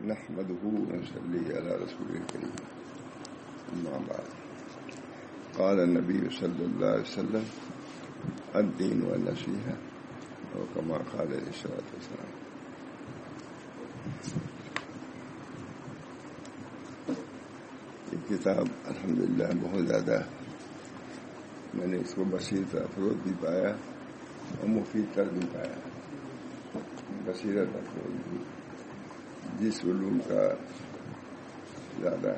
نحمده ونصلي على رسوله الكريم أما بعد. قال النبي صلى الله عليه وسلم الدين والنصيحة أو كما قال عليه الصلاة والسلام. یہ کتاب الحمدللہ بہت زیادہ میں نے اس کو بصیرت افروز بھی پایا اور مفید تر بھی پایا. بصیرت افروز بھی جس علوم کا زیادہ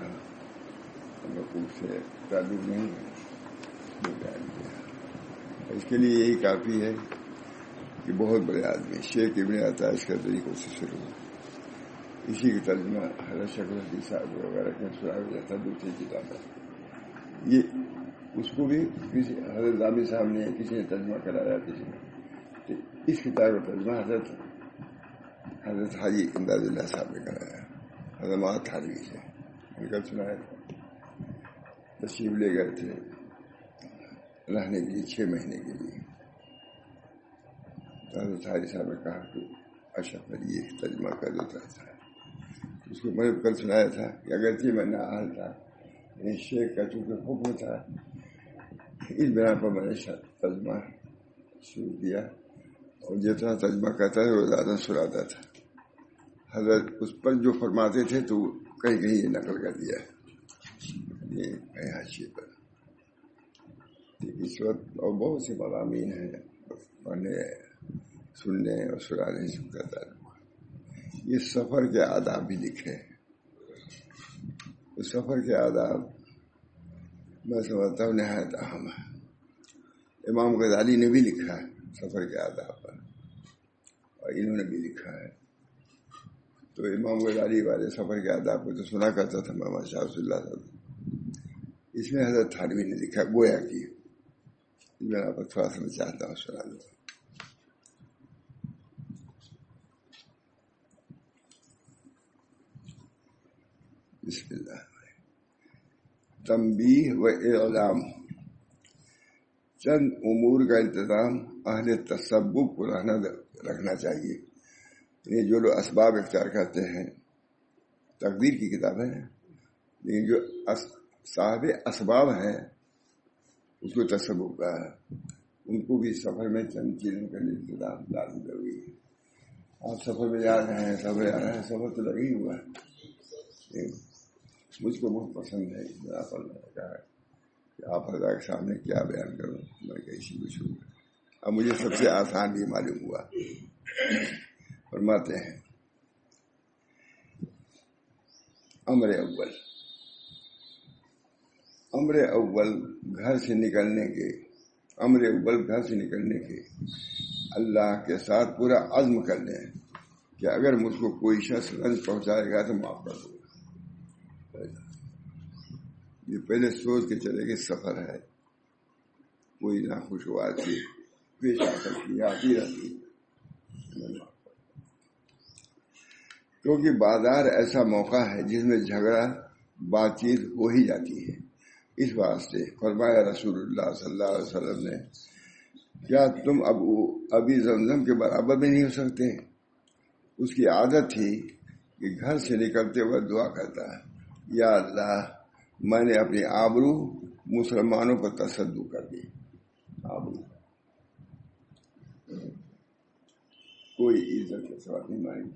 حقوق سے تعلق نہیں ہے وہ بیان کیا. اس کے لیے یہی کافی ہے کہ بہت بڑے آدمی شیخ ابن عطا اس کا طریقوں سے شروع ہو. اسی کی ترجمہ حضرت شیخ الحدیث صاحب وغیرہ کے سنا جاتا دوسری کتاب ہے. یہ اس کو بھی کسی حضرت ضابط صاحب نے کسی نے ترجمہ کرایا کسی نے. اس کتاب کا ترجمہ حضرت حاجی امداد اللہ صاحب نے کرایا حضرات حاجی سے. کل سنایا تھا تشریف لے گئے تھے رہنے کے لیے 6 مہینے کے لیے. حضرت حاجی صاحب نے کہا کہ اشرف علی یہ ترجمہ کر دیتا تھا. اس کو میں نے کل سنایا تھا کہ اگرچہ میں نااہل تھا لیکن شیخ کا چونکہ حکم تھا اس بنا پر میں نے ترجمہ شروع کیا اور جتنا ترجمہ کرتا تھا وہ زیادہ سناتا تھا. حضرت اس پر جو فرماتے تھے تو کہیں کہیں یہ نقل کر دیا یہ حاشیے پر. اس وقت اور بہت سے مضامین ہیں پڑھنے سننے اور سنانے سے کرتا ہے. یہ سفر کے آداب بھی لکھے. اس سفر کے آداب میں سمجھتا ہوں نہایت اہم ہے. امام غزالی نے بھی لکھا ہے سفر کے آداب پر اور انہوں نے بھی لکھا ہے. تو امام غزالی والے سفر کے آداب کو تو سنا کرتا تھا محمد شاہ رسول اللہ صاحب. اس میں حضرت تھانوی نے لکھا گویا کی. میں آپ کو تھوڑا سا میں چاہتا ہوں سنا دوں. بسم اللہ. تنبیہ و اعلام. چند امور کا انتظام اہل تصوف کو رکھنا چاہیے. یعنی جو لوگ اسباب اختیار کرتے ہیں تقدیر کی کتاب ہے لیکن جو صاحب اسباب ہیں اس کو تصوف کا ہے ان کو بھی سفر میں چند چیزوں کا انتظام لازم ضروری ہے. آپ سفر میں جا رہے ہیں سفر آ رہے ہیں سفر تو لگا ہی ہوا ہے. مجھ کو بہت پسند ہے آپ نے کہا کہ آپ حضرت کے سامنے کیا بیان کروں میں کیسی پوچھوں. اب مجھے سب سے آسان بھی معلوم ہوا. فرماتے ہیں امر اول گھر سے نکلنے کے اللہ کے ساتھ پورا عزم کر لیں کہ اگر مجھ کو کوئی شخص رنج پہنچائے گا تو معاف کر دوں. یہ پہلے سوچ کے چلے کہ سفر ہے کوئی ناخوشگوار چیز پیش آ سکتی آتی رہتی کیونکہ بازار ایسا موقع ہے جس میں جھگڑا بات چیت ہو ہی جاتی ہے. اس واسطے فرمایا رسول اللہ صلی اللہ علیہ وسلم نے کیا تم ابھی زمزم کے برابر بھی نہیں ہو سکتے. اس کی عادت تھی کہ گھر سے نکلتے ہوئے دعا کرتا ہے یا اللہ میں نے اپنی آبرو مسلمانوں پر تصدق کر دی. آبرو کوئی عزت کے سوال نہیں مانی.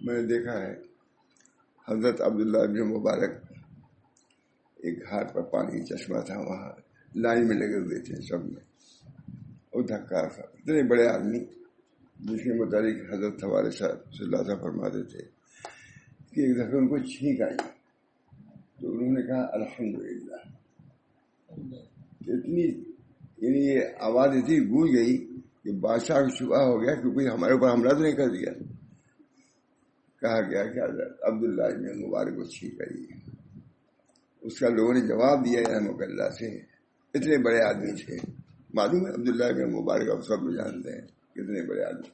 میں نے دیکھا ہے حضرت عبداللہ بن مبارک ایک گھاٹ پر پانی چشمہ تھا وہاں لائن میں لگے ہوئے تھے سب میں اور دھکا تھا. اتنے بڑے آدمی جس کے متعلق حضرت حوالے صاحب صلی اللہ علیہ وسلم فرماتے تھے کہ ایک دفعہ ان کو چھینک آئی تو انہوں نے کہا الحمدللہ. اتنی یعنی یہ آواز اتنی گونج گئی کہ بادشاہ کو شبہ ہو گیا کہ کوئی ہمارے اوپر حملہ تو نہیں کر دیا. کہا گیا کہ عبداللہ بن مبارک کو چھینک آئی. اس کا لوگوں نے جواب دیا رحمۃ اللہ سے. اتنے بڑے آدمی تھے معلوم ہے عبداللہ بن مبارک آپ سب کو جانتے ہیں کتنے بڑے آدمی.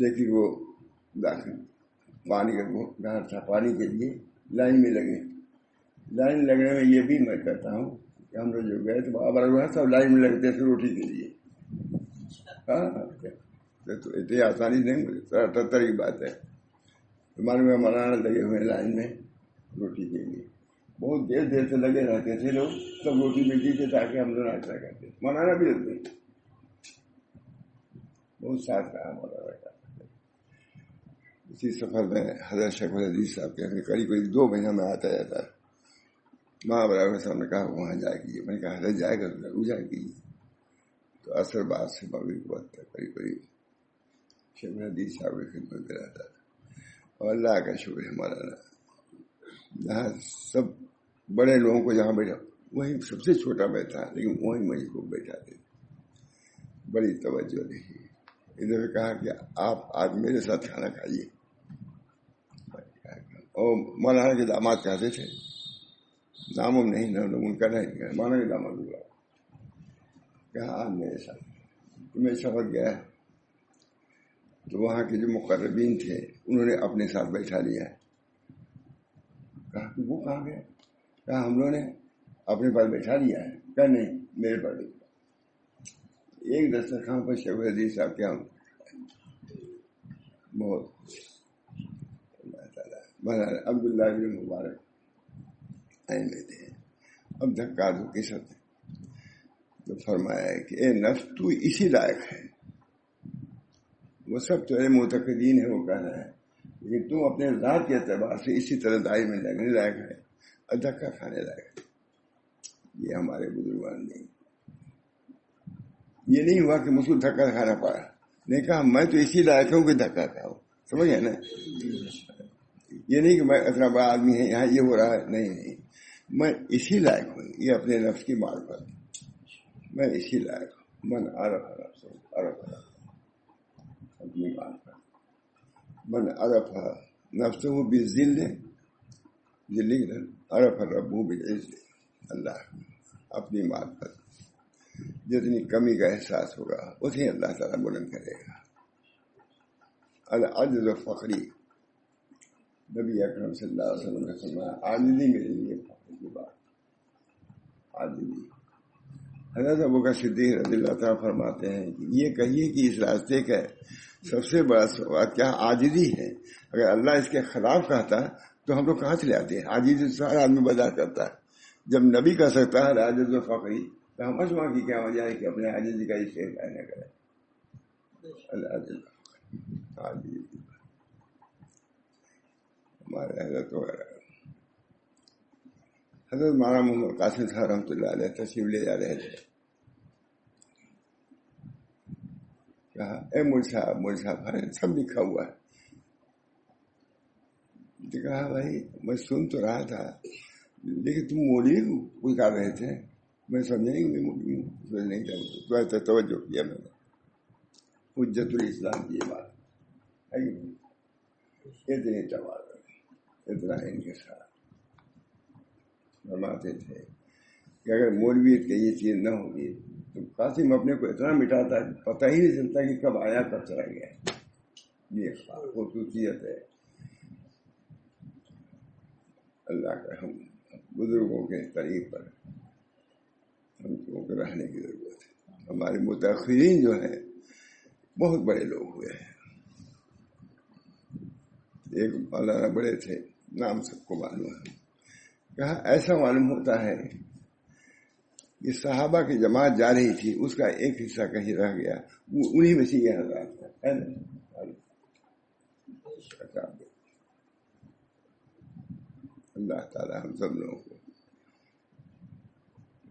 لیکن وہ داخل پانی کا گھر تھا پانی کے لیے لائن میں لگے. لائن لگنے میں یہ بھی میں کہتا ہوں کہ ہم لوگ جو گئے تو بابا سب لائن میں لگتے تھے روٹی کے لیے. ہاں تو اتنی آسانی نہیں مجھے 78 کی بات ہے. ہمارے میں مولانا لگے ہوئے لائن میں روٹی کے لیے، بہت دیر دیر سے لگے رہتے تھے لوگ، سب روٹی ملتی تھی تاکہ ہم لوگ ناشتہ کرتے، مولانا بھی رہتے بہت ساتھ رہا مولانا کا۔ اسی سفر میں حضرت شیخ الحدیث صاحب کے قریب 2 مہینہ میں آتا جاتا، ماں برابر صاحب نے کہا وہاں جائے گی، میں نے کہا حضرت جائے گا ضرور جائے گی۔ تو عصر بعد سے مغرب کے وقت تک قریب شیخ الحدیث صاحب کی خدمت میں رہتا تھا، اور اللہ کا شکر ہے مولانا جہاں سب بڑے لوگوں کو جہاں بیٹھا وہیں سب سے چھوٹا بیٹھا، لیکن وہیں مجھ کو بیٹھا دے، بڑی توجہ رہی۔ ادھر کہا کہ آپ آج میرے ساتھ کھانا کھائیے، اور مولانا کے داماد کہتے تھے، نام نہیں نام ان کا نہیں، مولانا کے داماد ہوا کہا آج میرے ساتھ۔ میں سفر گیا تو وہاں کے جو مقربین تھے انہوں نے اپنے ساتھ بیٹھا لیا، کہا کہ وہ کہاں گئے؟ کہا ہم لوگوں نے اپنے پاس بیٹھا لیا ہے، کہا نہیں میرے پاس بیٹھا۔ ایک دسترخوان پر شیخ الحدیث صاحب کے ہم بہت اللہ تعالیٰ عبداللہ بن مبارک آئے تھے، اب دھکا دھکی سب تو فرمایا ہے کہ اے نفس تو اسی لائق ہے، وہ سب تیرے معتقدین ہے وہ کہنا ہے، لیکن تم اپنے ذات کے اعتبار سے اسی طرح دائی میں لگنے لائق ہے اور دھکا کھانے لائق ہے۔ یہ ہمارے بزرگان نہیں، یہ نہیں ہوا کہ مجھ کو دھکا کھانا پڑا، نہیں کہا میں تو اسی لائق ہوں کہ دھکا کھاؤں، سمجھ گئے نا؟ یہ نہیں کہ میں اتنا بڑا آدمی ہے یہاں یہ ہو رہا ہے، نہیں، میں اسی لائق ہوں، یہ اپنے نفس کی معرفت، میں اسی لائق ہوں۔ من عرف اپنی معرفت، من عرف نفسه بالذل ذلیلا عرف ربه بالعز، اللہ اپنی معرفت جتنی کمی کا احساس ہوگا اتنی اللہ تعالیٰ بلند کرے گا۔ العجز فقری، نبی اکرم صلی اللہ علیہ وسلم نے فرمایا عاجزی میرے لیے فخر کی بات، عاجزی۔ حضرت ابوبکر صدیق رضی اللہ تعالیٰ فرماتے ہیں کہ یہ کہیے کہ اس راستے کا سب سے بڑا سوال کیا عاجزی ہے، اگر اللہ اس کے خلاف کہتا تو ہم لوگ کہاں سے لے آتے ہیں؟ عاجزی سے ہر آدمی برداشت کرتا ہے، جب نبی کہہ سکتا ہے عاجز و فقری تو ہم اشما کی کیا وجہ ہے کہ اپنے عاجزی کا استعمال نہ کریں؟ العاجز عاجزی ہمارے حضرت مولانا محمد قاسم صاحب رحمۃ اللہ علیہ تشریف لے جا رہے تھے، کہا اے مول صاحب سب لکھا ہوا ہے، کہا بھائی میں سن تو رہا تھا لیکن تم مولوی کوئی کر رہے تھے، میں سمجھا نہیں میں مولوی ہوں، نہیں توجہ کیا میں نے، حجت الاسلام کی یہ بات ہے، اتنے تبادل اتنا ان کے ساتھ فرماتے تھے کہ اگر مولویت کی یہ چیز نہ ہوگی تو قاسم اپنے کو اتنا مٹاتا ہے پتہ ہی نہیں چلتا کہ کب آیا کب چلا گیا۔ یہ خصوصیت ہے اللہ کا، ہم بزرگوں کے طریق پر ہم کو رہنے کی ضرورت ہے۔ ہمارے متاخرین جو ہیں بہت بڑے لوگ ہوئے ہیں، ایک مولانا بڑے تھے نام سب کو معلوم ہے، کہا ایسا معلوم ہوتا ہے کہ صحابہ کی جماعت جا رہی تھی اس کا ایک حصہ کہیں رہ گیا، وہ انہی میں سے یہ حضرات ہے اللہ تعالیٰ ہم سب لوگوں کو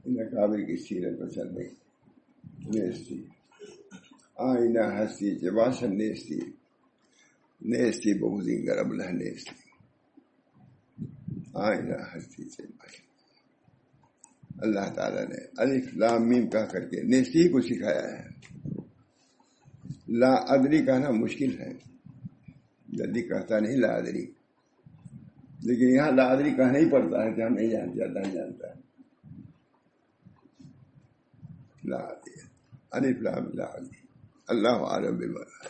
ان اکابر کی سیرت پر چلنے نیستی آئینہ ہستی جباشن نیستی بہودی گرب لہ نیستی آئینہ ہستی جباشن۔ اللہ تعالیٰ نے الف لام میم کہہ کر کے نیستی کو سکھایا ہے۔ لا ادری کہنا مشکل ہے، جلدی کہتا نہیں لا ادری، لیکن یہاں لا ادری کہنا ہی پڑتا ہے کہ ہم نہیں جانتے، اللہ جانتا ہے۔ لا ادری الف لام لا ادری اللہ عالم بمراد،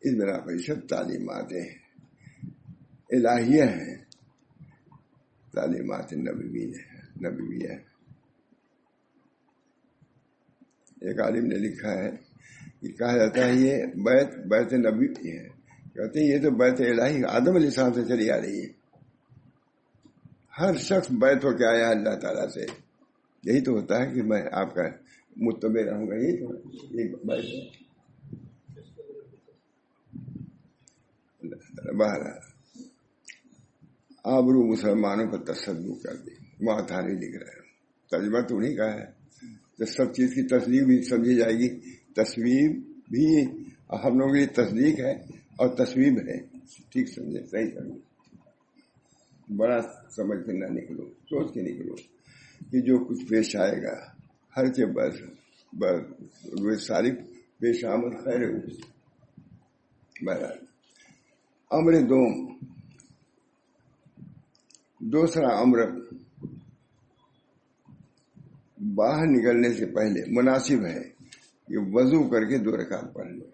اس بنا پر سب تعلیمات الہیہ ہیں، تعلیمات نبویہ ہے۔ ایک عالم نے لکھا ہے کہ کہا جاتا ہے یہ بیت نبوی ہے، کہتے ہیں یہ تو بیت الہی آدم علیہ السلام سے چلی آ رہی ہے. ہر شخص بیت ہو کے آیا اللہ تعالیٰ سے. یہی تو ہوتا ہے کہ میں آپ کا متبع رہوں گا. یہی تو یہ بیت ہے. باہر آبرو مسلمانوں پر تصدق کر دی. وہاں تھا نہیں لکھ رہے ہیں. ترجمہ تو نہیں کہا ہے. تو سب چیز کی تصدیق بھی سمجھی جائے گی. تصویر بھی ہم لوگوں کی تصدیق ہے اور تصویر ہے. ٹھیک سمجھے, صحیح سمجھے. بڑا سمجھ کے نہ نکلو, سوچ کے نکلو کہ جو کچھ پیش آئے گا ہر کے بس ساری پیش آمد خیر ہے. بہرحال امر دوسرا امر باہر نکلنے سے پہلے مناسب ہے کہ وضو کر کے 2 رکعت پڑھ لے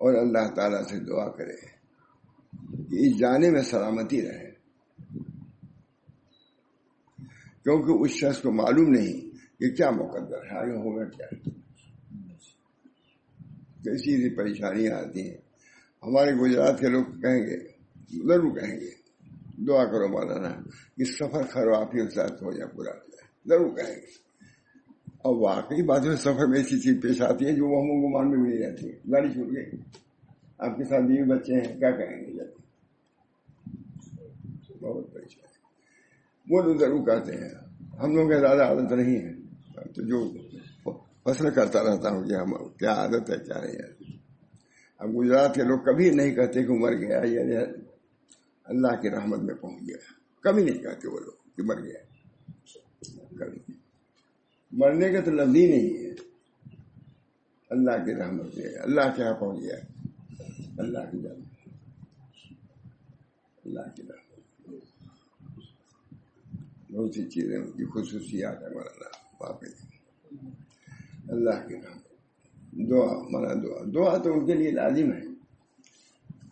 اور اللہ تعالیٰ سے دعا کرے کہ اس جانے میں سلامتی رہے, کیونکہ اس شخص کو معلوم نہیں کہ کیا مقدر ہے, آگے ہوگا کیا. کیسی سی پریشانیاں آتی ہیں. ہمارے گجرات کے لوگ کہیں گے, ضرور کہیں گے, دعا کرو مولانا کہ سفر خراب کے ساتھ ہو جائے, پورا ہو جائے, ضرور کہیں گے. اور واقعی بات میں سفر میں ایسی چیز پیش آتی ہے جو وہ ہم گمان میں بھی نہیں رہتی. گاڑی چھوٹ گئی, آپ کے ساتھ بیوی بچے ہیں, کیا کہیں گے؟ بہت پریشان. وہ لوگ ضرور کہتے ہیں. ہم لوگوں کی زیادہ عادت نہیں ہے, تو جو فصل کرتا رہتا ہوں کہ ہم کیا عادت ہے کیا نہیں ہے. اب گجرات کے لوگ کبھی نہیں کہتے کہ مر گیا یا اللہ کی رحمت میں پہنچ گیا. کبھی نہیں کہتے وہ لوگ کہ مر گیا. کبھی مرنے کا تو لفظ ہی نہیں ہے. اللہ کی رحمت سے اللہ کے یہاں پہنچ گیا. اللہ کی رحمت, اللہ کی رحمت بہت سی چیزیں ان کی خصوصیات ہے. مولانا واقعی اللہ کی رحمت. دعا دعا تو ان کے لیے لازم ہے.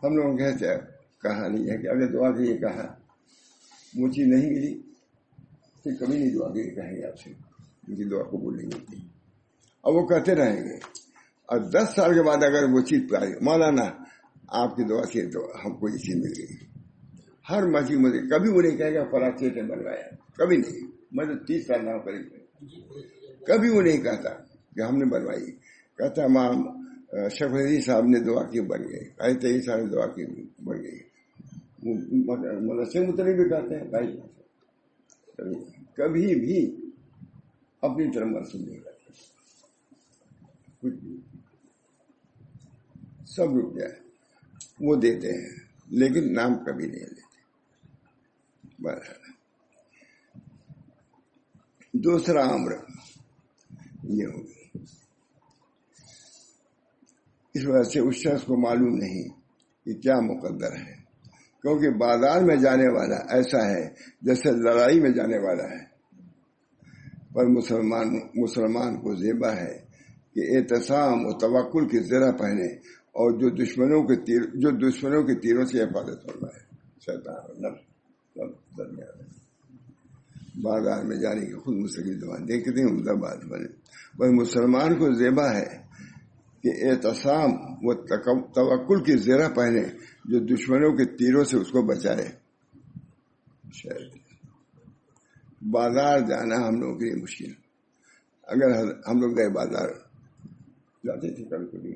ہم لوگوں کہتے ہیں کہا نہیں ہے کہ اگر دعا کے لیے کہا وہ چیز نہیں ملی پھر کبھی نہیں دعا کے لیے کہیں گے آپ سے, ان کی دعا قبول نہیں ہوتی. اور وہ کہتے رہیں گے, اور 10 سال کے بعد اگر وہ چیز پائی, مولانا آپ کی دعا سے تو ہم کو یہ چیز مل گئی. ہر مسجد مجھے کبھی وہ نہیں کہے گا فلاں چیز نے بنوایا, کبھی نہیں. میں تو 30 سال نہ کریں, کبھی وہ نہیں کہتا کہ ہم نے بنوائی. کہتا امام شفیع صاحب نے دعا کی بن گئی, آئے صاحب نے دعا کی بن گئی. مدرسے متعلق بھی کہتے ہیں بھائی, کبھی بھی اپنی طرف منسوخ نہیں کرتے. کچھ بھی سب رک جائے وہ دیتے ہیں لیکن نام کبھی نہیں لیتے. بہرحال دوسرا امر یہ ہوگا, اس وجہ سے اس شخص کو معلوم نہیں کہ کیا مقدر ہے, کیونکہ بازار میں جانے والا ایسا ہے جیسے لڑائی میں جانے والا ہے. پر مسلمان کو زیبا ہے کہ اعتصام و توکل کی زرہ پہنے اور جو دشمنوں کے تیروں سے حفاظت فرمائے. شیطان درمیان بازار میں جانے کی خود مستقل زبان دیکھتے ہیں عمدہ بات بنے. بس مسلمان کو زیبا ہے کہ اعتصام و توکل کی زرہ پہنے جو دشمنوں کے تیروں سے اس کو بچائے. بازار جانا ہم لوگوں کے لیے مشکل. اگر ہم لوگ گئے بازار جاتے تھے کبھی کبھی,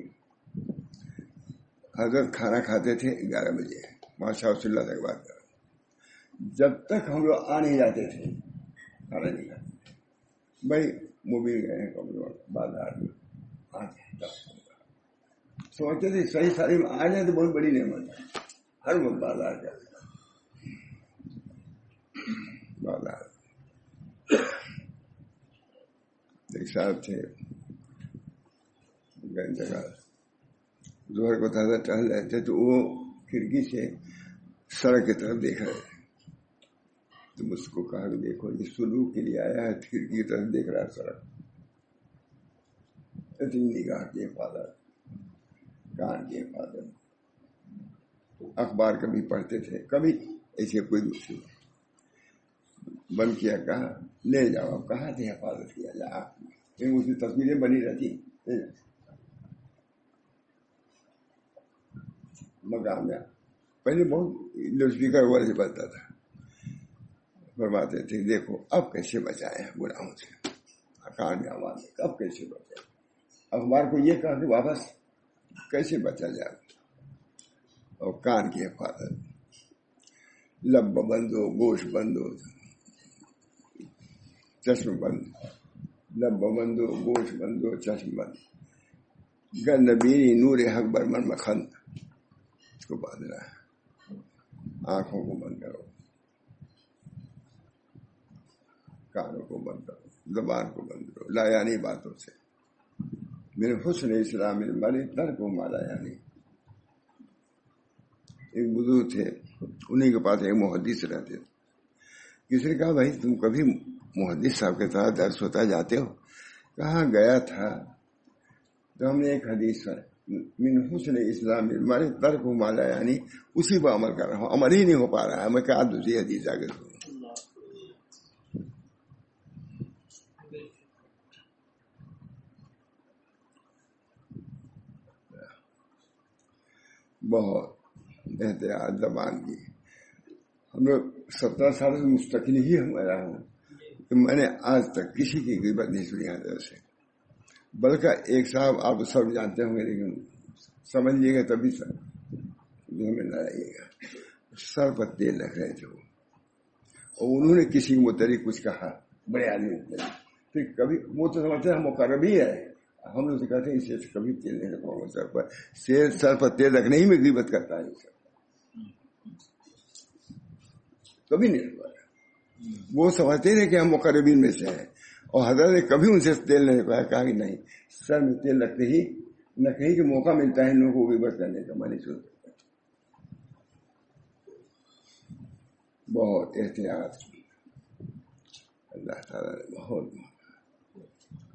حضرت کھانا کھاتے تھے 11 بجے, ماشاء اللہ تک بات کر, جب تک ہم لوگ آ نہیں جاتے تھے کھانا نہیں کھاتے. بھائی موبائل گئے ہیں کم لوگ بازار میں سوچتے تھے صحیح ساری میں آ جائے تو بہت بڑی نعمت ہے. ہر وقت بازار کا بازار. ایک صاحب تھے جگہ ظہر کو تازہ ٹہل رہے تھے, تو وہ کھڑکی سے سڑک کی طرف دیکھ رہے تھے. تو مجھ کو کہا کہ دیکھو یہ سلوک کے لیے آیا ہے, کھڑکی کی طرف دیکھ رہا ہے سڑک. اتنی نگاہ کی حفاظت, کان کی حفاظت. اخبار کبھی پڑھتے تھے, کبھی ایسے کوئی دوسری بند کیا, کہا لے جاؤ. کہاں تھے حفاظت کیا جا, اس کی تصویریں بنی رہتی. مقام میں پہلے بہت لاؤڈ اسپیکر وغیرہ سے بجتا تھا. فرماتے تھے دیکھو اب کیسے بچائے ہیں گناہوں سے, کان میں آواز اب کیسے بچائے. اخبار کو یہ کہا کہ واپس کیسے بچا جائے. اور کان کی حفاظت, لب بند ہو, گوشت بند ہو, چشم بند, لب بند ہو, گوشت بند ہو, چشم بند. گندبینی نور حق برمن مکھن, اس کو باندھنا ہے. آنکھوں کو بند کرو, کانوں کو بند کرو, زبان کو بند کرو لا یعنی باتوں سے. میرے حسن اسلام المرء ترک ما لا یعنی. ایک بزرگ تھے, انہیں کے پاس ایک محدث رہتے تھے. کسی نے کہا بھائی تم کبھی محدث صاحب کے ساتھ درس ہوتا جاتے ہو؟ کہاں گیا تھا تو ہم نے ایک حدیث سنا, من حسن اسلام المرء ترک ما لا یعنی, اسی پر عمل کر رہا ہوں, عمل ہی نہیں ہو پا رہا ہے. میں کہا دوسری حدیث آگے سنوں. بہت احتیاط زبان کی. ہم لوگ 17 سال سے مستقل ہی ہمارا ہوں کہ میں نے آج تک کسی کی غیبت نہیں سنی حضرت سے. بلکہ ایک صاحب آپ سب جانتے ہوں گے لیکن سمجھ لیے گا تبھی سر میں نہ رہیے گا. سر پر تیل رکھ رہے تھے وہ, اور انہوں نے کسی کے متعلق کچھ کہا, بڑے آدمی متعلق. پھر کبھی وہ تو سمجھتے ہیں ہم مقرب ہی ہے, ہم لوگ سے کہتے ہیں اسے کبھی تیل نہیں رکھواؤں گا سر پر. سر پر تیل رکھنے ہی میں غیبت کرتا ہے سر, کبھی نہیں رکھوایا. وہ سمجھتے ہیں کہ ہم مقربین میں سے ہیں, اور حضرت نے کبھی ان سے تیل نہیں رکھوایا. کہا کہ نہیں, سر میں تیل رکھتے ہی نہ کہیں کہ موقع ملتا ہے ان لوگوں کو غیبت کرنے کا, میں نہیں سن سکتا. بہت احتیاط کی اللہ تعالیٰ نے, بہت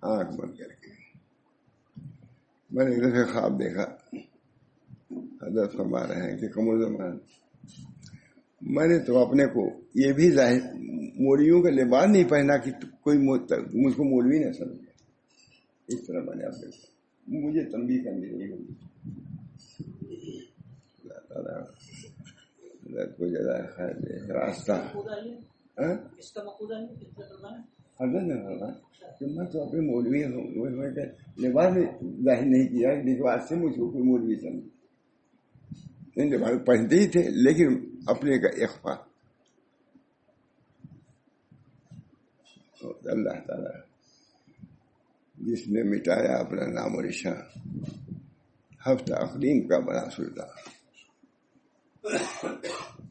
آنکھ بند کر کے. میں نے ایک دفعہ خواب دیکھا, حضرت فرما رہے ہیں کہ قمر زمان میں نے تو اپنے کو یہ بھی ظاہر مولویوں کا لباس نہیں پہنا کہ کوئی مجھ کو مولوی نہ سمجھے. اس طرح میں نے اپنے کو, مجھے تنبیہ کرنی نہیں ہوگی. اللہ تعالیٰ حضرت کو جزا خیر دے. راستہ حضرت نے فرمایا کہ میں تو اپنے مولوی ہوں, لباس میں ظاہر نہیں کیا لباس سے مجھ کو کوئی مولوی سمجھے. لباس پہنتے ہی تھے لیکن اپنے کا اخفا. اللہ تعالیٰ جس نے مٹایا اپنا نام و نشان, ہفتہ اقلیم کا بنا سلطان.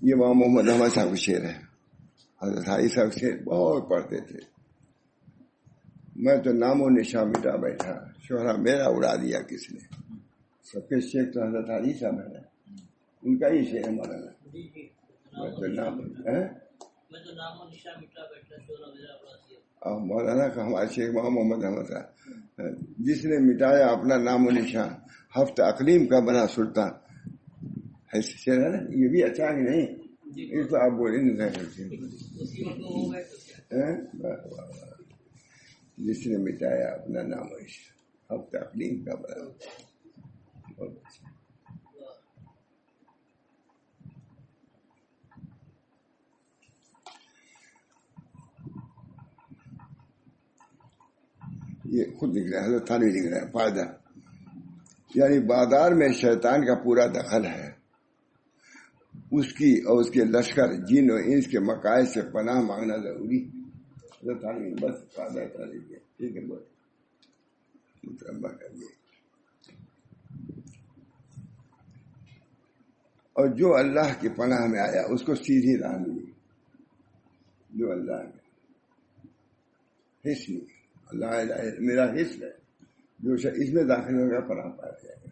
یہ امام محمد احمد صاحب شعر ہے. حضرت حاجی صاحب شعر بہت پڑھتے تھے. میں تو نام و نشان مٹا بیٹھا, شہرا میرا اڑا دیا کس نے. سب کے شیخ تو حضرت حاجی صاحب ہے, ان کا ہی شعر ہے مولانا. مولانا کا ہمارے شیخ امام محمد احمد صاحب, جس نے مٹایا اپنا نام و نشان ہفتہ اقلیم کا بنا سلطان. یہ بھی اچھا ہے نہیں, اس تو آپ بولے نہیں سکتے. جس نے مٹایا اپنا نام و نشان ہفتہ اقلیم کا بنا. یہ خود لکھ رہا ہے, حضرت تھانوی لکھ رہا ہے. فائدہ یعنی بازار میں شیطان کا پورا دخل ہے. اس کی اور اس کے لشکر جن و انس کے مقاصد سے پناہ مانگنا ضروری. حضرت تھانوی بس فائدہ تھا لیجیے, ٹھیک ہے, بہت متربع کریے. اور جو اللہ کی پناہ میں آیا اس کو سیدھی راہ ملی. جو اللہ نے حص نہیں, اللہ میرا حص ہے, جو اس میں داخل ہوگا پناہ پایا جائے گا.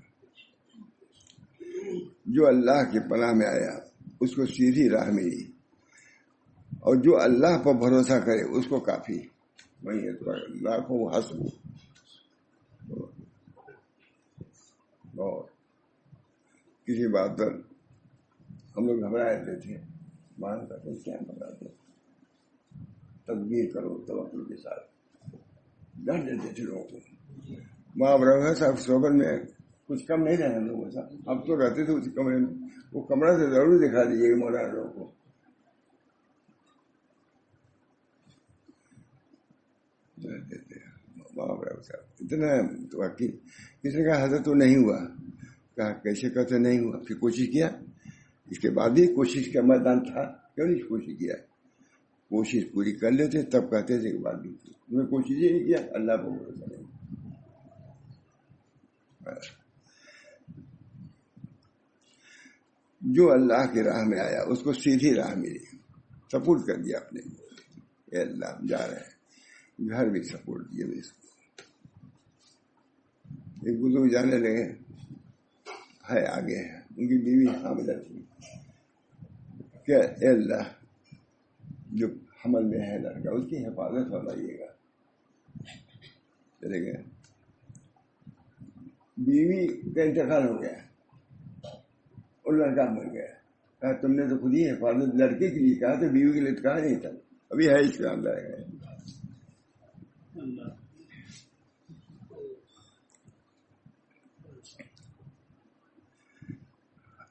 جو اللہ کی پناہ میں آیا اس کو سیدھی راہ ملی, اور جو اللہ پر بھروسہ کرے اس کو کافی. وہی اللہ کو حسب. اور کسی بات پر ہم لوگ گھبرا رہتے تھے, مان کرتے کیا گھبراتے, تدبیر کرو توکل کے ساتھ. ڈر دیتے تھے لوگوں کو. وہاں رنگا صاحب سوگن میں کچھ کم نہیں رہنا لوگوں سے. اب تو رہتے تھے اس کمرے میں, وہ کمرہ سے ضرور دکھا دیجیے مولانا لوگوں کو. اتنا تو کسی نے کہا حضرت تو نہیں ہوا. کہا کیسے کہتے نہیں ہوا؟ پھر کوشش کیا. اس کے بعد بھی کوشش کا میدان تھا, کیوں نہیں کوشش کیا؟ کوشش پوری کر لیتے تب کہتے تھے کہ بعد بھی تمہیں کوشش ہی نہیں کیا. اللہ کو بھروسہ نہیں. جو اللہ کی راہ میں آیا اس کو سیدھی راہ ملی, سپورٹ کر دیا اپنے. اے اللہ ہم جا رہے ہیں, گھر بھی سپورٹ دیا اس کو. ایک بزرگ جانے لگے, ہے آگے ہے, ان کی بیوی حاملہ تھی. کہ اے اللہ جو حمل میں ہے لڑکا اس کی حفاظت فرمائیے گا. چلے گئے. بیوی کا انتقال ہو گیا اور لڑکا مر گیا. کہا تم نے تو خود ہی حفاظت لڑکے کے لیے کہا تھا, بیوی کے لیے تو کہا نہیں تھا. ابھی ہے اس کے اندر ہے.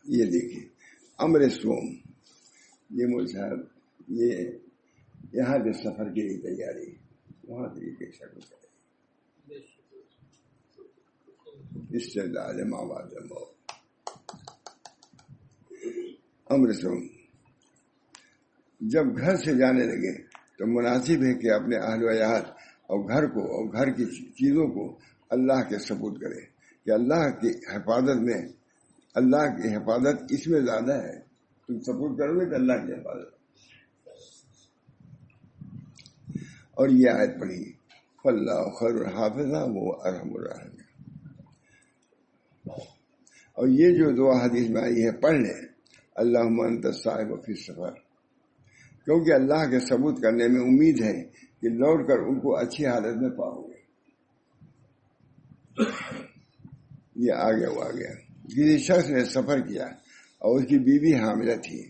یہ دیکھیے امر سوم, یہ مول صاحب یہ یہاں کے سفر کی تیاری, وہاں طریقے سے اس سے ظالم آواز امر سوم. جب گھر سے جانے لگے تو مناسب ہے کہ اپنے اہل و عیال اور گھر کو اور گھر کی چیزوں کو اللہ کے سپورٹ کرے, کہ اللہ کی حفاظت میں, اللہ کی حفاظت اس میں زیادہ ہے. تم سپورٹ کرو گے تو اللہ کی حفاظت. اور یہ آیت پڑھی, فاللہ خیر الحافظ وہ ارحم الراحمین. اور یہ جو دعا حدیث میں آئی ہے پڑھ لیں, اللہم انت الصاحب فی السفر, کیونکہ اللہ کے ثبوت کرنے میں امید ہے کہ لوٹ کر ان کو اچھی حالت میں پاؤ گے. یہ آگے وہ آ گیا. کسی شخص نے سفر کیا اور اس کی بیوی حاملہ تھی.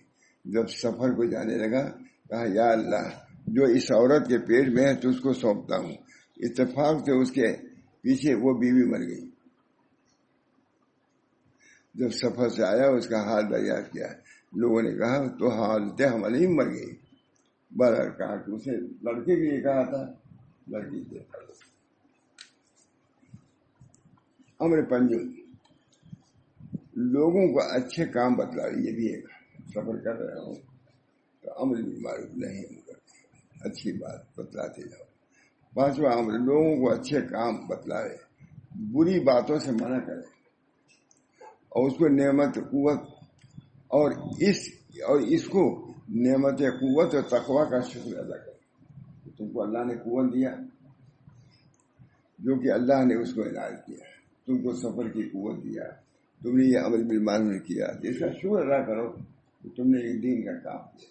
جب سفر کو جانے لگا کہا یا اللہ جو اس عورت کے پیٹ میں ہے تو اس کو سونپتا ہوں. اتفاق سے اس کے پیچھے وہ بیوی مر گئی. جب سفر سے آیا اس کا حال دریافت کیا, لوگوں نے کہا تو حالت حمل ہی مر گئی. برابر کہا کہ اسے لڑکے کے لیے کہا تھا, لڑکی کے. امر پنجم, لوگوں کو اچھے کام بتلاؤ. یہ بھی ایک سفر کر رہا ہوں تو امر بالمعروف نہیں کرتے, اچھی بات بتلاتے جاؤ. پانچواں امر, لوگوں کو اچھے کام بتلائے, بری باتوں سے منع کرے اور اس کو نعمت قوت اور اس کو نعمت قوت اور تقوی کا شکر ادا کرے. تم کو اللہ نے قوت دیا جو کہ اللہ نے اس کو عنایت کیا. تم کو سفر کی قوت دیا, تم نے یہ عمل بالمعروف کیا, اس کا شکر ادا کرو کہ تم نے ایک دین کا کام کیا.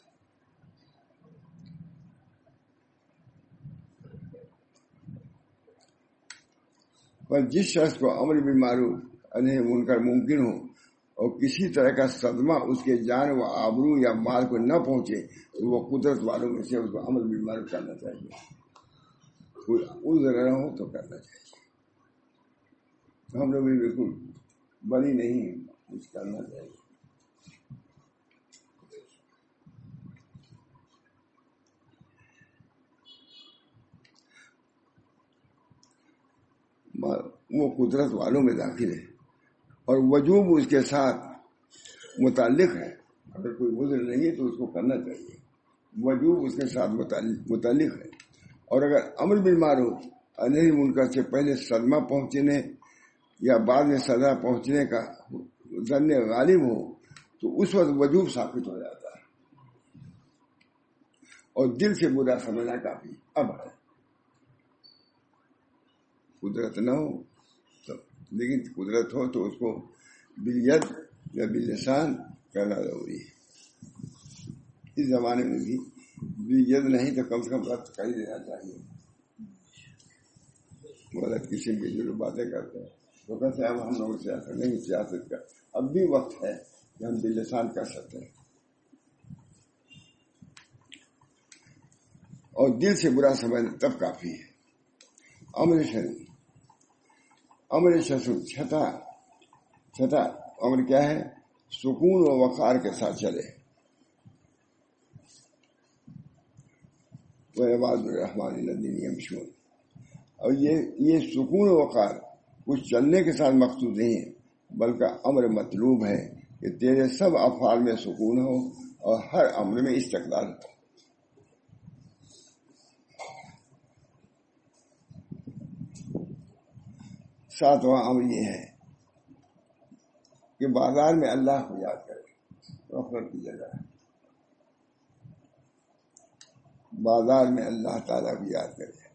پر جس شخص کو امر بالمعروف انہیں منکر ممکن ہو اور کسی طرح کا صدمہ اس کے جان و آبرو یا مال کو نہ پہنچے تو وہ قدرت والوں میں سے اس کو امر بالمعروف کرنا چاہیے. کوئی عذر نہ ہو تو کرنا چاہیے. ہم لوگ بھی بالکل بڑی نہیں, کچھ کرنا چاہیے. وہ قدرت والوں میں داخل ہے اور وجوب اس کے ساتھ متعلق ہے. اگر کوئی عذر نہیں ہے تو اس کو کرنا چاہیے, وجوب اس کے ساتھ متعلق ہے. اور اگر امر بالمعروف انہی منکر سے پہلے صدمہ پہنچنے یا بعد میں سزا پہنچنے کا ظن غالب ہو تو اس وقت وجوب ثابت ہو جاتا ہے اور دل سے برا سمجھنا کافی. اب ہے قدرت نہ ہو تو, لیکن قدرت ہو تو اس کو بالید یا باللسان کرنا ضروری ہے. اس زمانے میں بھی بالید نہیں تو کم سے کم رد کر ہی دینا چاہیے. غلط قسم کی جو باتیں کرتے ہیں تو کہتے ہیں اب ہم لوگ سیاست نہیں, سیاست کا اب بھی وقت ہے کہ ہم باللسان کر سکتے ہیں اور دل سے برا سمجھنا تب کافی ہے. امر شریف چھتا چھٹا امر کیا ہے؟ سکون و وقار کے ساتھ چلے. وعباد الرحمن الذین یمشون. اور یہ سکون و وقار کچھ چلنے کے ساتھ مقصود نہیں ہے، بلکہ امر مطلوب ہے کہ تیرے سب افعال میں سکون ہو اور ہر امر میں استقلال ہو. ساتواں امر یہ ہے کہ بازار میں اللہ کو یاد کرے، غفلت کی جگہ بازار میں اللہ تعالیٰ کو یاد کرے.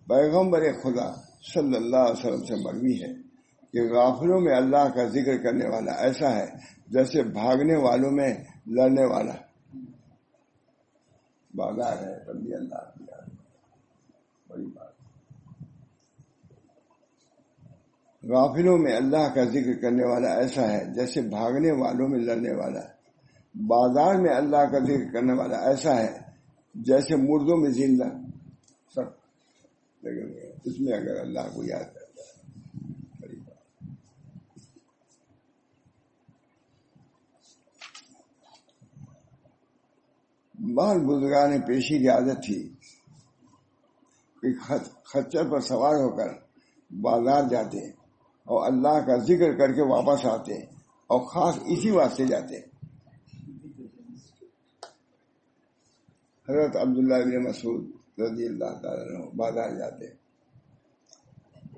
پیغمبر خدا صلی اللہ علیہ وسلم سے مروی ہے کہ غافلوں میں اللہ کا ذکر کرنے والا ایسا ہے جیسے بھاگنے والوں میں لڑنے والا. بازار ہے تب بھی اللہ کی یاد، بڑی بات. غافلوں میں اللہ کا ذکر کرنے والا ایسا ہے جیسے بھاگنے والوں میں لڑنے والا. بازار میں اللہ کا ذکر کرنے والا ایسا ہے جیسے مردوں میں زندہ. سب لیکن اس میں اگر اللہ کو یاد کرتا ہے بڑی بات. بعض بزرگان پیشی کی عادت تھی کہ خچر پر سوار ہو کر بازار جاتے اور اللہ کا ذکر کر کے واپس آتے، اور خاص اسی واسطے جاتے. حضرت عبداللہ بن مسعود رضی اللہ تعالیٰ عنہ بازار جاتے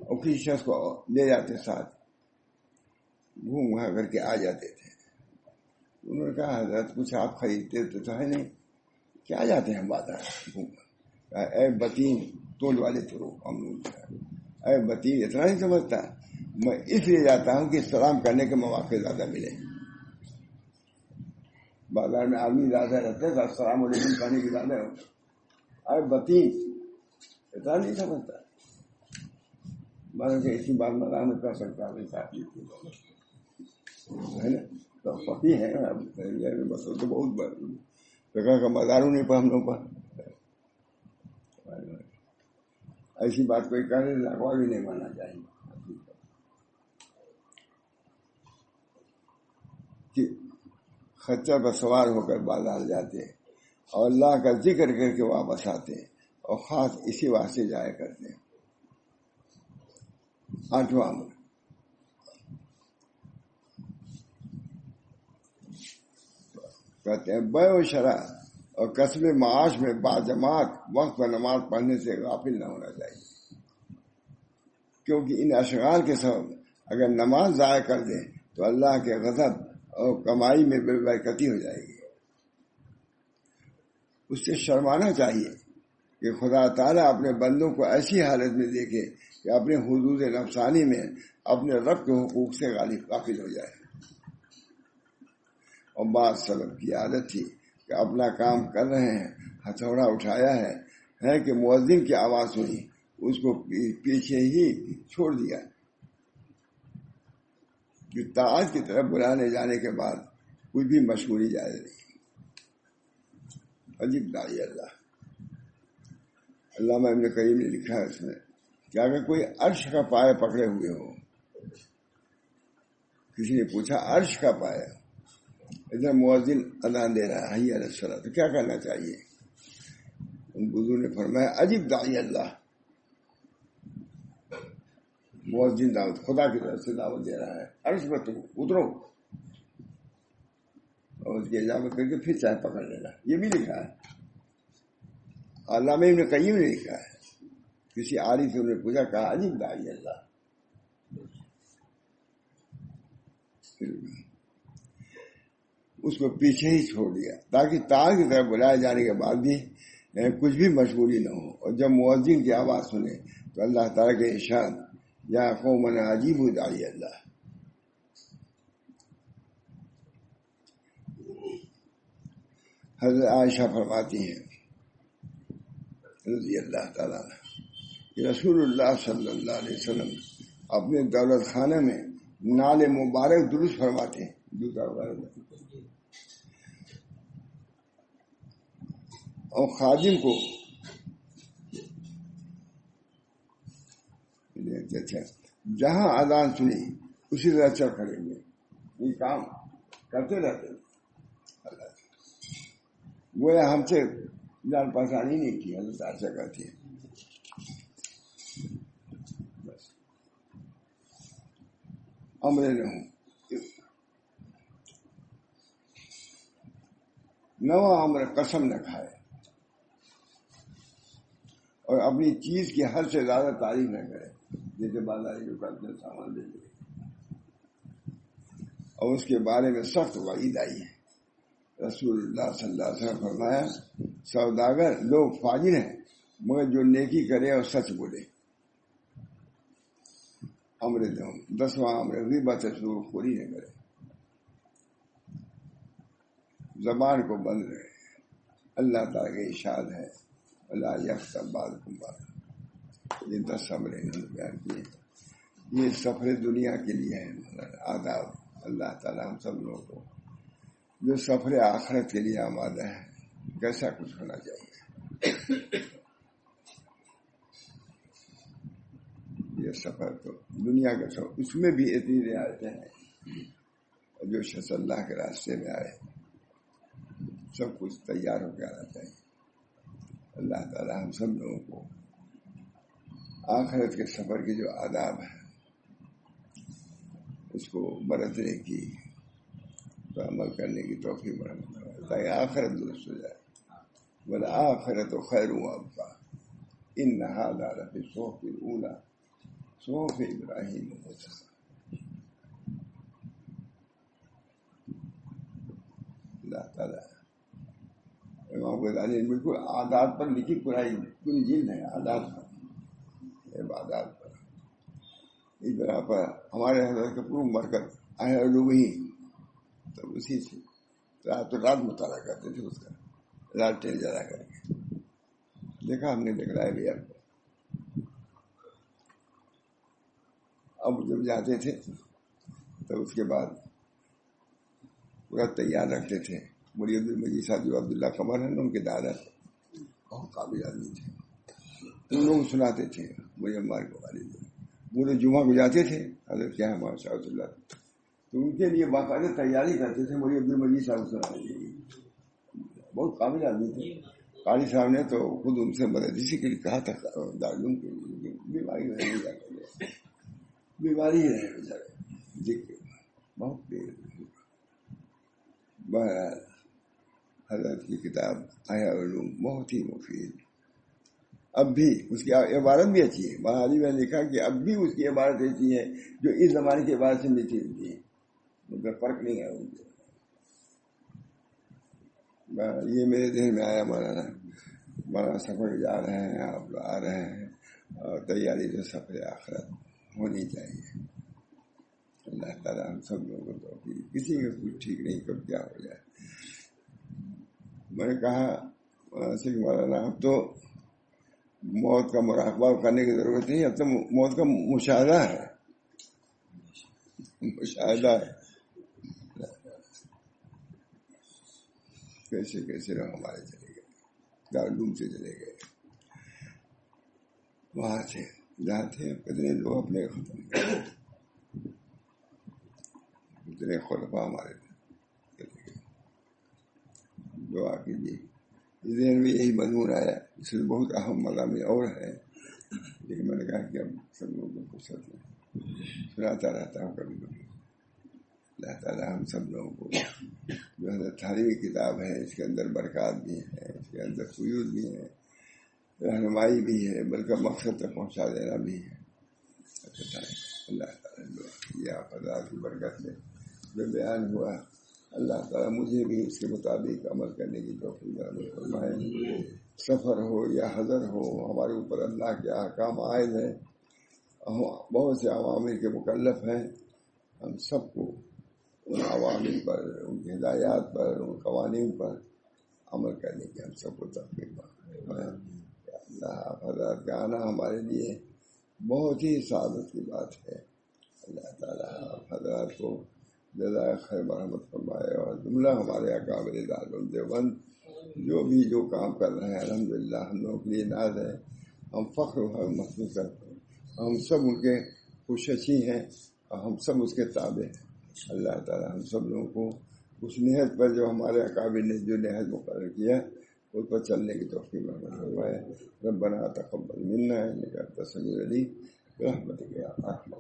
اور کسی شخص کو لے جاتے ساتھ، گھوم گھا کر کے آ جاتے تھے. انہوں نے کہا حضرت کچھ آپ خریدتے تو ہے نہیں، کیا جاتے ہیں بازار گھوم کر؟ اے بتین تول والے تو اے بتین اتنا نہیں سمجھتا، میں اس لیے جاتا ہوں کہ سلام کرنے کے مواقع زیادہ ملے. بازار میں آدمی زیادہ رہتے ہیں، السلام علیکم کہنے کی زیادہ ہوتا. اے بتین اتنا نہیں سمجھتا، مگر کہ اسی بات ملامت کر سکتا ہے نا. تو پتی ہے تو بہت فکر کا مزاروں نہیں پر ہم لوگ پر ایسی بات کوئی کرے لگوا بھی نہیں ماننا چاہیے. کہ خچر پر سوار ہو کر بازار جاتے اور اللہ کا ذکر کر کے واپس آتے، اور خاص اسی واسطے جایا کرتے. آٹھواں امر کہتے ہیں بیع و شرع اور کسب معاش میں باجماعت وقت پر نماز پڑھنے سے غافل نہ ہونا چاہیے، کیونکہ ان اشغال کے سبب اگر نماز ضائع کر دیں تو اللہ کے غضب اور کمائی میں بے برکتی ہو جائے گی. اس سے شرمانا چاہیے کہ خدا تعالیٰ اپنے بندوں کو ایسی حالت میں دیکھے کہ اپنے حدود نفسانی میں اپنے رب کے حقوق سے غافل ہو جائے. اور بعض سلف کی عادت تھی کہ اپنا کام کر رہے ہیں، ہتھوڑا اٹھایا ہے کہ مؤذن کی آواز سنی، اس کو پیچھے ہی چھوڑ دیا کہ طاعت کی طرف بلانے جانے کے بعد کوئی بھی مشغولی جائز نہیں. عجیب داعی اللہ. علامہ ابن قیم نے لکھا ہے اس میں کہ اگر کوئی عرش کا پائے پکڑے ہوئے ہو، کسی نے پوچھا عرش کا پائے، ادھر مؤذن اذان دے رہا ہے حی علی الصلاۃ، تو کیا کرنا چاہیے؟ ان بزرگوں نے فرمایا عجیب داعی اللہ. مؤذن دعوت خدا کی طرف سے دعوت دے رہا ہے، عرش پر تم اترو اور اس کی اجابت کر کے پھر چاہے پکڑ لینا. یہ بھی لکھا ہے، علامہ ابن قیم نے لکھا ہے. کسی عارف سے انہوں نے پوچھا، کہا عجیب داعی اللہ. اس کو پیچھے ہی چھوڑ دیا تاکہ طاعت کی طرف بلائے جانے کے بعد بھی کچھ بھی مشغولی نہ ہو. اور جب مؤذن کی آواز سنے تو اللہ تعالیٰ کے ارشاد یا قوم عجیب داعی اللہ. حضرت عائشہ فرماتی ہیں رضی اللہ تعالیٰ کہ رسول اللہ صلی اللہ علیہ وسلم اپنے دولت خانہ میں نال مبارک درست فرماتے ہیں، اور خادم کو جہاں اذان سنی اسی طرح چل کھڑیں گے. یہ کام کرتے رہتے اللہ گویا ہم سے جان پہچان ہی نہیں کی. حضرت عائشہ کہتی ہے بس امر نہ ہوں نواں امر قسم نہ کھائے اور اپنی چیز کی حد سے زیادہ تعریف نہ کرے. جیسے بازاری جو کرتے ہیں سامان دے دے اور اس کے بارے میں سخت وعید آئی ہے. رسول اللہ صلی اللہ علیہ وسلم فرمایا سوداگر لوگ فاجر ہیں مگر جو نیکی کرے اور سچ بولے. امر دوں 10واں امر غیبت سے خوری نہ کرے. زبان کو بند رہے. اللہ تعالیٰ کا ارشاد ہے اللہ یغتب بعضکم بعضا. یہ 10 امر انہوں نے بیان کیے. یہ سفر دنیا کے لیے ہے آداب. اللہ تعالیٰ ہم سب لوگوں کو جو سفر آخرت کے لیے آمادہ ہے کیسا کچھ ہونا چاہیے. یہ سفر تو دنیا کا سفر اس میں بھی اتنی رعایتیں ہیں. جو شخص اللہ کے راستے میں آئے سب کچھ تیار ہو کے آنا چاہیے. اللہ تعالیٰ ہم سب لوگوں کو آخرت کے سفر کے جو آداب ہیں اس کو برتنے کی تو عمل کرنے کی توفیق برآمد تاکہ آخرت درست ہو جائے. والآخرۃ خیر وابقیٰ ان ھذا لفی الصحف الاولیٰ صحف ابراہیم و موسیٰ. اللہ تعالیٰ امام غزالی بالکل عادات پر لکھی پوری جلد ہے عادات پر عبادات پر. اس طرح پر ہمارے حضرت کا پورا مرکز ہی تو اسی سے رات مطالعہ کرتے تھے. اس کا رات ٹین جلا کر کے دیکھا ہم نے دکھلایا بھی آپ کو. اب جب جاتے تھے تو اس کے بعد پورا تیار رکھتے تھے. مری عبدالمجید صاحب جو عبداللہ قمر ہیں ان کے دادا بہت قابل آدمی تھے. ان لوگ سناتے تھے مجھے عمار کے والد پورے جمعہ کو جاتے تھے حضرت کیا ہمارا صاحب اللہ تو ان کے لیے باقاعدہ تیاری کرتے تھے. مری عبدالمجید صاحب سنانے کے لیے بہت قابل آدمی تھے. قاری صاحب نے تو خود ان سے مدد اسی کے لیے کہا تھا دارالعلوم کے لیے بیماری رہے بیماری رہے بیچارے ذکر بہت دیر. بہرحال حضرت کی کتاب احیاء العلوم بہت ہی مفید. اب بھی اس کی عبارت بھی اچھی ہے. بہادی میں نے لکھا کہ اب بھی اس کی عبارت ایسی ہے جو اس زمانے کی عبارت سے میٹھی ہوتی ہے. مگر فرق نہیں ہے ان کے. یہ میرے ذہن میں آیا مولانا سفر جا رہے ہیں آپ آ رہے ہیں اور تیاری سے سفر آخرت ہونی چاہیے. اللہ تعالیٰ ہم سب لوگوں کو کسی کا کچھ ٹھیک نہیں کب کیا ہو جائے. میں نے کہا مولانا اب تو موت کا مراقبہ کرنے کی ضرورت نہیں. اب تو موت کا مشاہدہ ہے. کیسے کیسے لوگ ہمارے چلے گئے دارالعلوم سے چلے گئے وہاں سے جہاں تھے کتنے لوگ اپنے ختم کر کتنے خلفاء ہمارے چلے گئے. دعا کیجیے. ذہن میں یہی مضمون آیا. اس میں بہت اہم مضامین اور ہیں لیکن میں نے کہا کہ اب سب لوگوں کو فرصت میں سناتا رہتا ہوں کبھی کبھی. اللہ تعالیٰ ہم سب لوگوں کو جو ہے تعلیمی کتاب ہے اس کے اندر برکات بھی ہے اس کے اندر فیوز بھی ہے رہنمائی بھی ہے بلکہ مقصد تک پہنچا دینا بھی ہے. اللہ تعالیٰ یہ حضرات کی برکت میں جو بیان ہوا اللہ تعالیٰ مجھے بھی اس کے مطابق عمل کرنے کی توفیق عطا فرمائے. سفر ہو یا حضر ہو ہمارے اوپر اللہ کے احکام عائد ہیں. بہت سے عوامل کے مکلف ہیں. ہم سب کو ان عوامل پر ان کی ہدایات پر ان قوانین پر عمل کرنے کی ہم سب کو توفیق فرمائے. اللہ حضرات کا آنا ہمارے لیے بہت ہی سعادت کی بات ہے. اللہ تعالیٰ حضرات کو جزائے خیر مرحمت فرمائے اور جملہ ہمارے اکابر دارالعلوم دیوبند جو کام کر رہے ہیں الحمدللہ ہم لوگوں کے لیے ناز ہے. ہم فخر محسوس کرتے ہیں. ہم سب ان کے خوشی ہیں اور ہم سب اس کے تابع ہیں. اللہ تعالیٰ ہم سب لوگوں کو اس نہج پر جو ہمارے اکابر نے جو نہج مقرر کیا اس پر چلنے کی توفیق عطا فرمائے. ربنا تقبل منا انک انت السمیع العلیم برحمتک یا ارحم